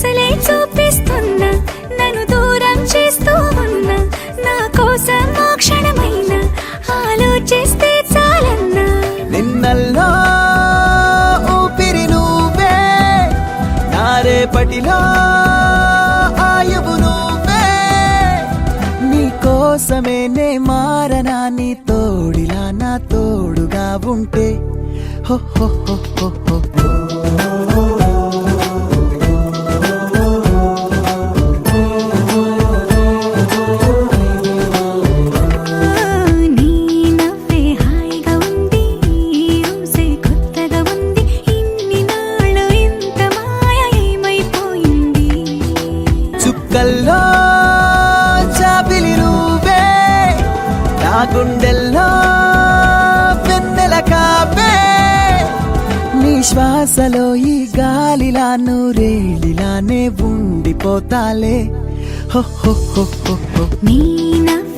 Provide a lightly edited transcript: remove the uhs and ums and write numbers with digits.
అసలే చూపిస్తున్నా, నన్ను దూరం చేస్తూ ఉన్నా. నా కోసం ఆ క్షణమైన ఆలోచిస్తే చాలన్నా. నిన్నల్లో ఊపిరి నువ్వే, నా రేపటిలో ఆయువు నువ్వే. నీ కోసమే నే మారనా, నీ తోడిలా నా తోడుగా ఉంటే. హో హో హో హో హో. నీ నవ్వే హాయిగా ఉంది, ఊసే కొత్తగా ఉంది. ఇన్ని నాళ్ళు ఇంత మాయ ఏమైపోయింది? చుక్కల్లో చాపిలి నువ్వే, నా గుండెల్లో వెన్నెల కాపే. నీ శ్వాసలో ఈ గాలిలా నూరేళిలానే ఉండిపోతాలే. హో హో హో హో హో. నీ నవ్వే